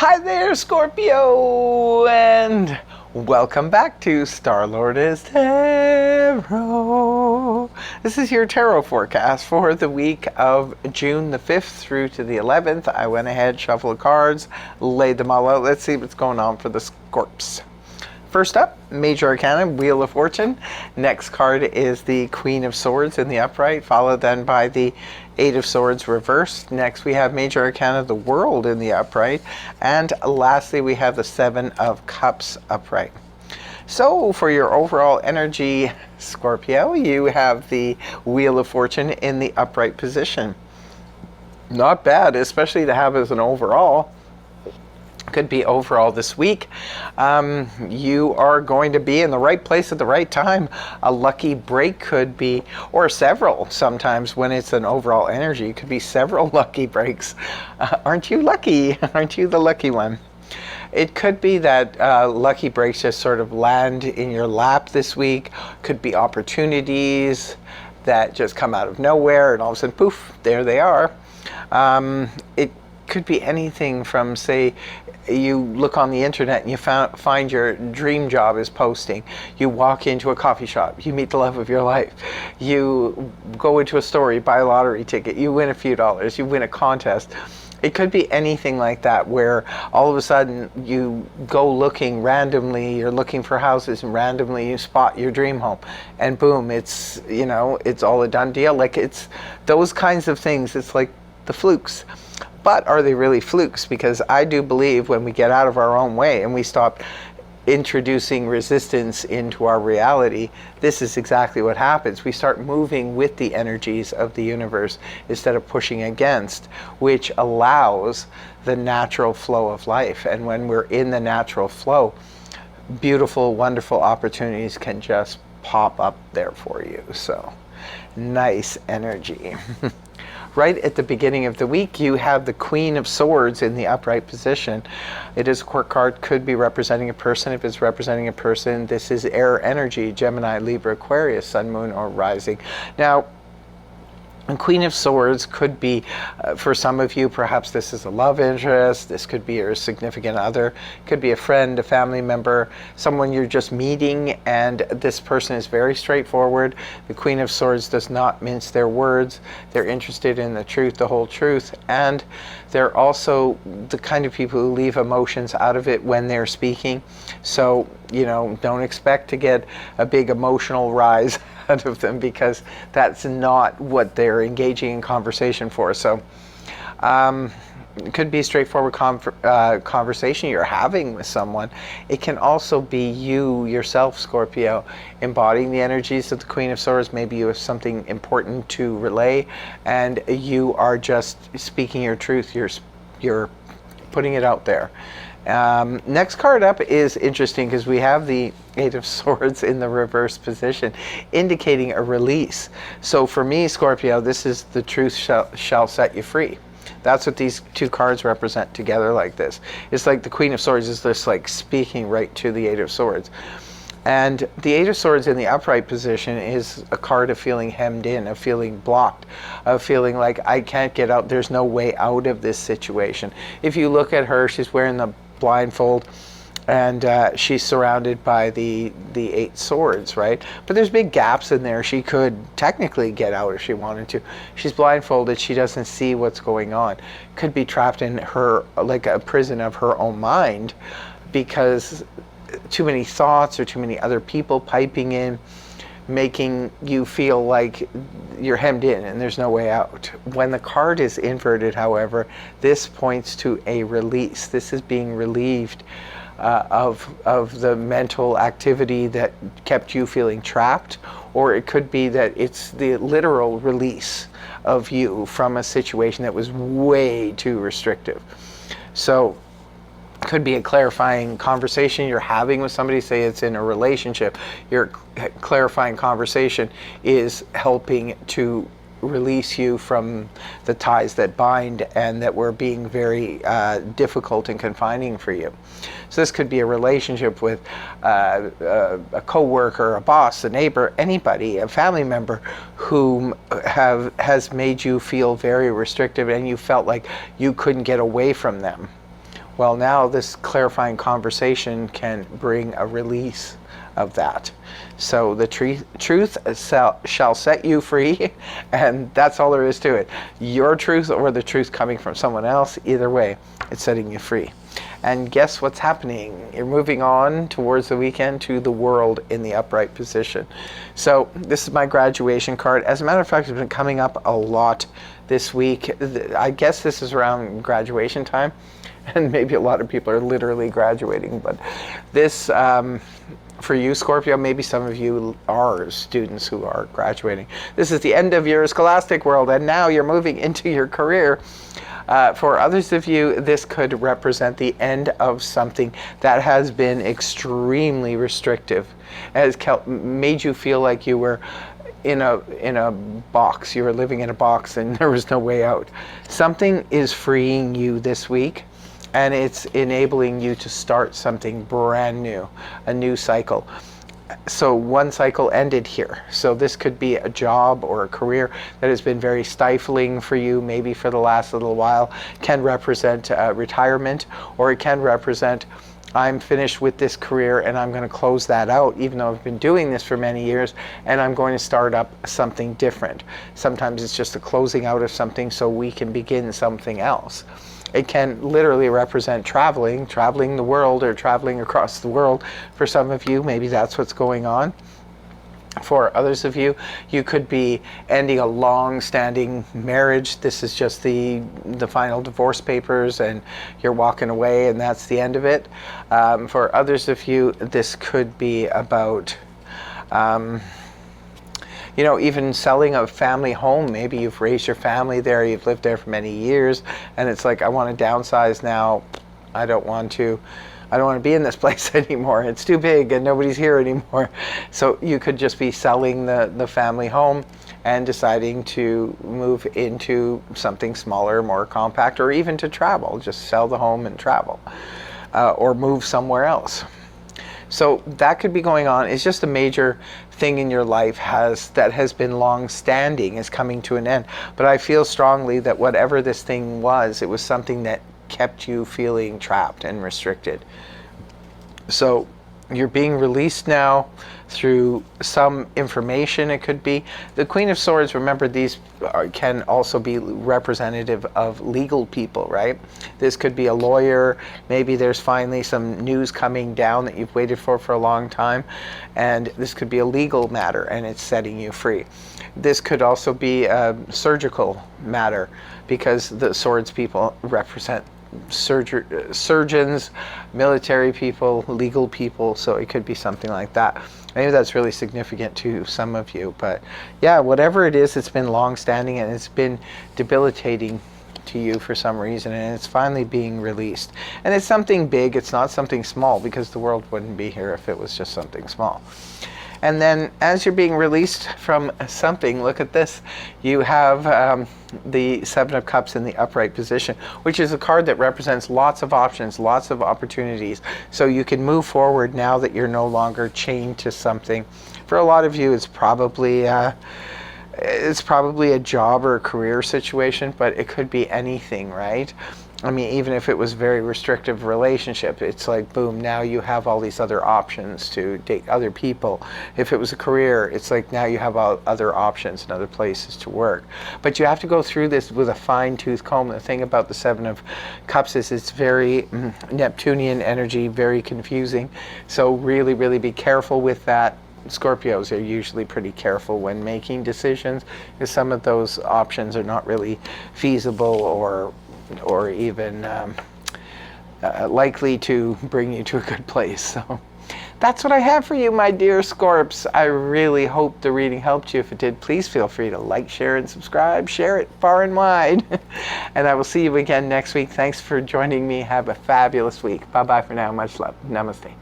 Hi there, Scorpio, and welcome back to Star-Lord is Tarot. This is your tarot forecast for the week of June the 5th through to the 11th. I went ahead, shuffled the cards, laid them all out. Let's see what's going on for the Scorps. First up, Major Arcana, Wheel of Fortune. Next card is the Queen of Swords in the upright, followed then by the Eight of Swords reversed. Next we have Major Arcana, the World in the upright. And lastly, we have the Seven of Cups upright. So for your overall energy, Scorpio, you have the Wheel of Fortune in the upright position. Not bad, especially to have as an overall. Could be overall this week. You are going to be in the right place at the right time. A lucky break could be, or several sometimes when it's an overall energy, it could be several lucky breaks. Aren't you lucky? Aren't you the lucky one? It could be that lucky breaks just sort of land in your lap this week. Could be opportunities that just come out of nowhere and all of a sudden, poof, there they are. It could be anything from, say, you look on the internet and you find your dream job is posting. You walk into a coffee shop, you meet the love of your life. You go into a store, you buy a lottery ticket, you win a few dollars, you win a contest. It could be anything like that where all of a sudden you go looking randomly, you're looking for houses and randomly you spot your dream home and boom, it's, you know, it's all a done deal. Like it's those kinds of things. It's like the flukes. But are they really flukes? Because I do believe when we get out of our own way and we stop introducing resistance into our reality, this is exactly what happens. We start moving with the energies of the universe instead of pushing against, which allows the natural flow of life. And when we're in the natural flow, beautiful, wonderful opportunities can just pop up there for you. So, nice energy. Right at the beginning of the week, you have the Queen of Swords in the upright position. It is a court card, could be representing a person. If it's representing a person, this is air energy, Gemini, Libra, Aquarius, Sun, Moon, or Rising. Now, and Queen of Swords could be, for some of you, perhaps this is a love interest. This could be your significant other. Could be a friend, a family member, someone you're just meeting, and this person is very straightforward. The Queen of Swords does not mince their words. They're interested in the truth, the whole truth, and they're also the kind of people who leave emotions out of it when they're speaking. So, you know, don't expect to get a big emotional rise out of them because that's not what they're engaging in conversation for. So it could be a straightforward conversation you're having with someone. It can also be you yourself, Scorpio, embodying the energies of the Queen of Swords. Maybe you have something important to relay and you are just speaking your truth. You're putting it out there. Next card up is interesting because we have the Eight of Swords in the reverse position, indicating a release. So for me, Scorpio, this is the truth shall set you free. That's what these two cards represent together like this. It's like the Queen of Swords is just like speaking right to the Eight of Swords. And the Eight of Swords in the upright position is a card of feeling hemmed in, of feeling blocked, of feeling like I can't get out, there's no way out of this situation. If you look at her, she's wearing the blindfold and she's surrounded by the Eight Swords, right? But there's big gaps in there. She could technically get out if she wanted to. She's blindfolded, she doesn't see what's going on. Could be trapped in her, like a prison of her own mind because too many thoughts or too many other people piping in, making you feel like you're hemmed in and there's no way out. When the card is inverted, however, this points to a release. This is being relieved of the mental activity that kept you feeling trapped, or it could be that it's the literal release of you from a situation that was way too restrictive. So could be a clarifying conversation you're having with somebody. Say it's in a relationship, your clarifying conversation is helping to release you from the ties that bind and that were being very difficult and confining for you. So this could be a relationship with a coworker, a boss, a neighbor, anybody, a family member who has made you feel very restrictive and you felt like you couldn't get away from them. Well, now this clarifying conversation can bring a release of that. So the truth shall set you free, and that's all there is to it. Your truth or the truth coming from someone else, either way, it's setting you free. And guess what's happening? You're moving on towards the weekend to the world in the upright position. So this is my graduation card. As a matter of fact, it's been coming up a lot this week. I guess this is around graduation time, and maybe a lot of people are literally graduating, but this, for you, Scorpio, maybe some of you are students who are graduating. This is the end of your scholastic world, and now you're moving into your career. For others of you, this could represent the end of something that has been extremely restrictive, has made you feel like you were in a box. You were living in a box and there was no way out. Something is freeing you this week, and it's enabling you to start something brand new, a new cycle. So one cycle ended here. So this could be a job or a career that has been very stifling for you, maybe for the last little while. Can represent retirement, or it can represent, I'm finished with this career and I'm going to close that out, even though I've been doing this for many years, and I'm going to start up something different. Sometimes it's just a closing out of something so we can begin something else. It can literally represent traveling the world, or traveling across the world. For some of you, maybe that's what's going on. For others of you, you could be ending a long-standing marriage. This is just the final divorce papers, and you're walking away, and that's the end of it. For others of you, this could be about even selling a family home. Maybe you've raised your family there, you've lived there for many years, and it's like, I want to downsize now. I don't want to be in this place anymore. It's too big and nobody's here anymore. So you could just be selling the family home and deciding to move into something smaller, more compact, or even to travel. Just sell the home and travel, or move somewhere else. So that could be going on. It's just a major thing in your life that has been long-standing is coming to an end. But I feel strongly that whatever this thing was, it was something that kept you feeling trapped and restricted. So you're being released now through some information. It could be the Queen of Swords. Remember, these can also be representative of legal people, right? This could be a lawyer. Maybe there's finally some news coming down that you've waited for a long time, and this could be a legal matter, and it's setting you free. This could also be a surgical matter, because the swords people represent surgeons, military people, legal people, so it could be something like that. Maybe that's really significant to some of you, but yeah, whatever it is, it's been long-standing and it's been debilitating to you for some reason, and it's finally being released. And it's something big, it's not something small, because the world wouldn't be here if it was just something small. And then as you're being released from something, look at this. You have the Seven of Cups in the upright position, which is a card that represents lots of options, lots of opportunities. So you can move forward now that you're no longer chained to something. For a lot of you, it's probably a job or a career situation, but it could be anything, right? I mean, even if it was a very restrictive relationship, it's like, boom, now you have all these other options to date other people. If it was a career, it's like now you have other options and other places to work. But you have to go through this with a fine-tooth comb. The thing about the Seven of Cups is it's very Neptunian energy, very confusing. So really, really be careful with that. Scorpios are usually pretty careful when making decisions, because some of those options are not really feasible or even likely to bring you to a good place. So that's what I have for you, my dear Scorps. I really hope the reading helped you. If it did, please feel free to like, share, and subscribe. Share it far and wide. And I will see you again next week. Thanks for joining me. Have a fabulous week. Bye-bye for now. Much love. Namaste.